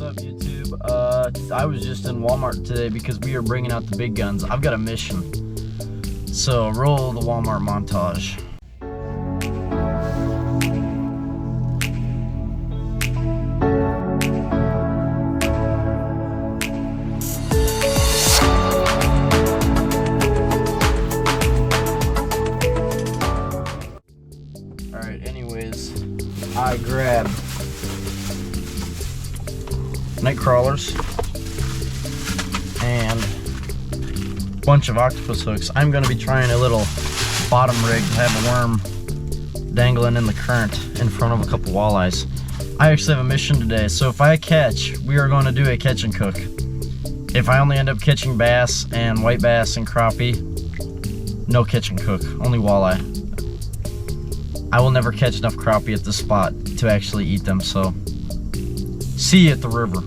up, YouTube? I was just in Walmart today because we are bringing out the big guns. I've got a mission. So roll the Walmart montage. Alright, anyways, I grabbed night crawlers and a bunch of octopus hooks. I'm going to be trying a little bottom rig to have a worm dangling in the current in front of a couple walleyes. I actually have a mission today, so if I catch, we are going to do a catch and cook. If I only end up catching bass and white bass and crappie, no catch and cook, only walleye. I will never catch enough crappie at this spot to actually eat them, so see you at the river.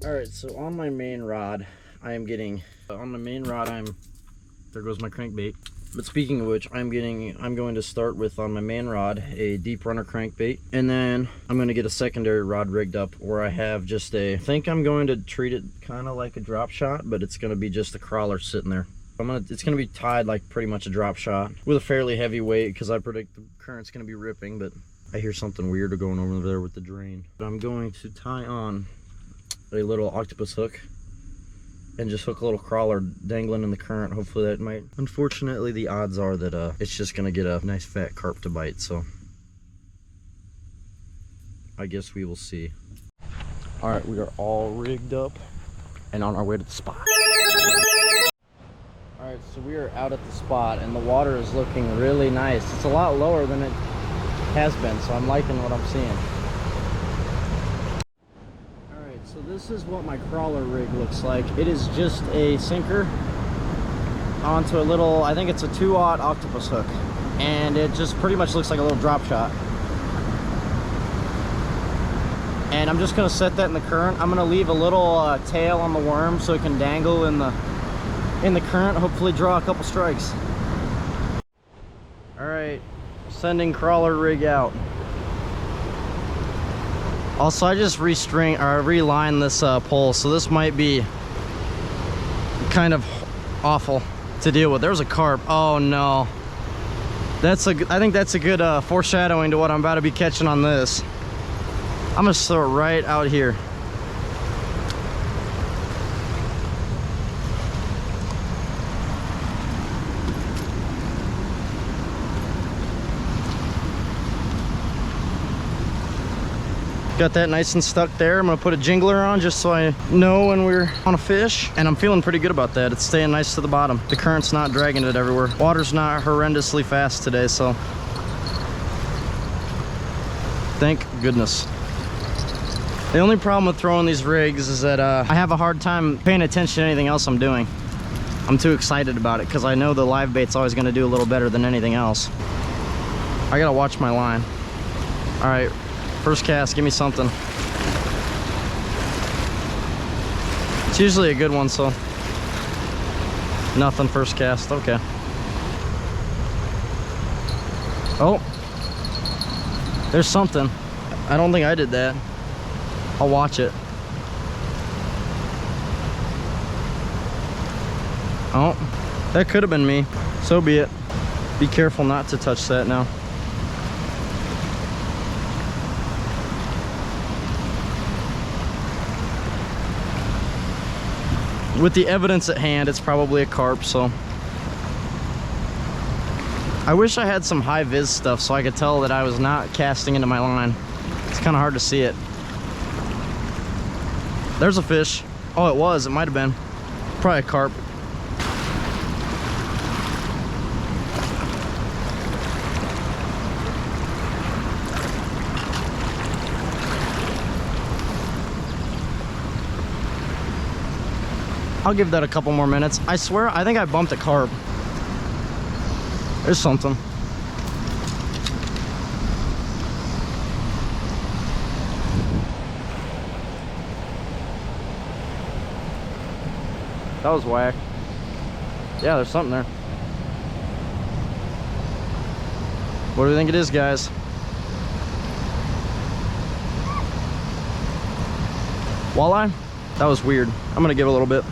Alright, so on my main rod, there goes my crankbait. But speaking of which, I'm going to start with, on my main rod, a deep runner crankbait. And then I'm going to get a secondary rod rigged up where I have just I think I'm going to treat it kind of like a drop shot, but it's going to be just a crawler sitting there. It's going to be tied like pretty much a drop shot with a fairly heavy weight because I predict the current's going to be ripping, but I hear something weird going over there with the drain. But I'm going to tie on a little octopus hook and just hook a little crawler dangling in the current. Hopefully that might, unfortunately the odds are that it's just gonna get a nice fat carp to bite, so I guess we will see. All right, we are all rigged up and on our way to the spot. All right, so we are out at the spot and the water is looking really nice. It's a lot lower than it has been, so I'm liking what I'm seeing. So this is what my crawler rig looks like. It is just a sinker onto a little, I think it's a 2/0 octopus hook. And it just pretty much looks like a little drop shot. And I'm just gonna set that in the current. I'm gonna leave a little tail on the worm so it can dangle in the current, hopefully draw a couple strikes. All right, sending crawler rig out. Also, I just relined this pole, so this might be kind of awful to deal with. There's a carp. Oh no, I think that's a good foreshadowing to what I'm about to be catching on this. I'm gonna throw it right out here. Got that nice and stuck there. I'm gonna put a jingler on just so I know when we're on a fish, and I'm feeling pretty good about that. It's staying nice to the bottom. The current's not dragging it everywhere. Water's not horrendously fast today, so thank goodness. The only problem with throwing these rigs is that I have a hard time paying attention to anything else I'm doing. I'm too excited about it because I know the live bait's always gonna do a little better than anything else. I gotta watch my line. All right. First cast, give me something. It's usually a good one, so nothing first cast, okay. Oh, there's something. I don't think I did that. I'll watch it. Oh, that could have been me. So be it. Be careful not to touch that now. With the evidence at hand, it's probably a carp, so. I wish I had some high vis stuff so I could tell that I was not casting into my line. It's kind of hard to see it. There's a fish. Oh, it might have been. Probably a carp. I'll give that a couple more minutes. I swear, I think I bumped a carp. There's something. That was whack. Yeah, there's something there. What do we think it is, guys? Walleye? That was weird. I'm gonna give a little bit.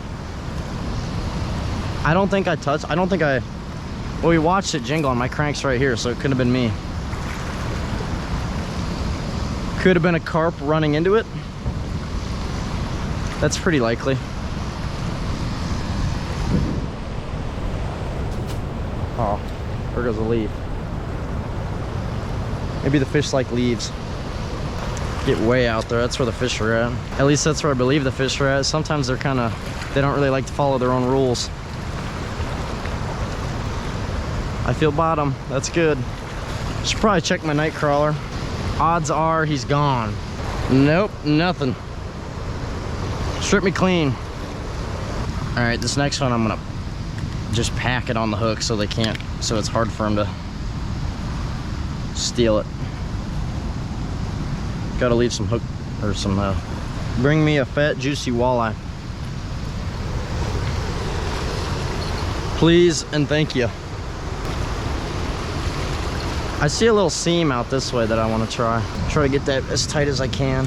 I don't think I touched, well, we watched it jingle and my crank's right here, so it couldn't have been me. Could have been a carp running into it. That's pretty likely. Oh, there goes a leaf. Maybe the fish like leaves. Get way out there, that's where the fish are at. At least that's where I believe the fish are at. Sometimes they're they don't really like to follow their own rules. I feel bottom, that's good. Should probably check my night crawler. Odds are he's gone. Nope, nothing. Strip me clean. All right, this next one I'm gonna just pack it on the hook so it's hard for him to steal it. Gotta leave some hook, or some, bring me a fat, juicy walleye. Please and thank you. I see a little seam out this way that I want to try to get that as tight as I can.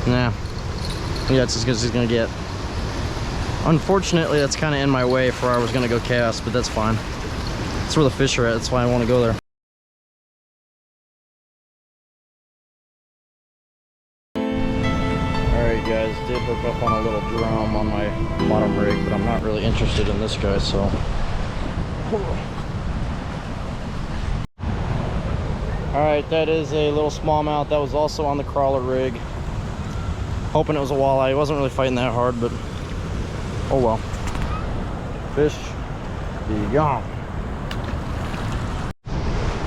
Nah, yeah, it's as good as it's gonna get. Unfortunately, that's kind of in my way for where I was gonna go cast, but that's fine. That's where the fish are at, that's why I want to go there. Alright guys, did hook up on a little drum on my bottom rig, but I'm not really interested in this guy, so. Alright, that is a little smallmouth that was also on the crawler rig. Hoping it was a walleye. He wasn't really fighting that hard, but oh well. Fish be gone.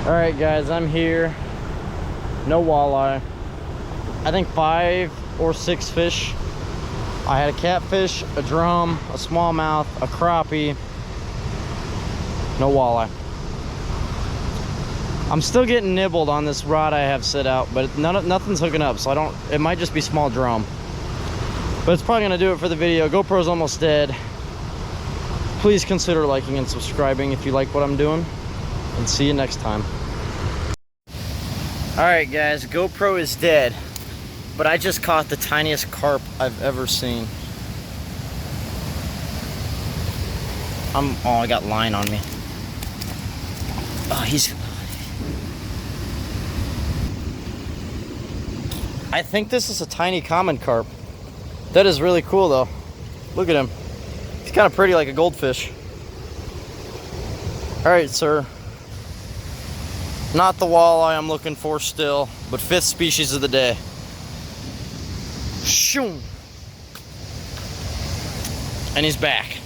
Alright guys, I'm here. No walleye. I think 5 or 6 fish. I had a catfish, a drum, a smallmouth, a crappie. No walleye. I'm still getting nibbled on this rod I have set out, but nothing's hooking up, so it might just be small drum. But it's probably gonna do it for the video. GoPro's almost dead. Please consider liking and subscribing if you like what I'm doing, and see you next time. Alright guys, GoPro is dead, but I just caught the tiniest carp I've ever seen. Oh, I got line on me. Oh, I think this is a tiny common carp. That is really cool though. Look at him. He's kind of pretty like a goldfish. All right, sir. Not the walleye I'm looking for still, but 5th species of the day. Shoom. And he's back.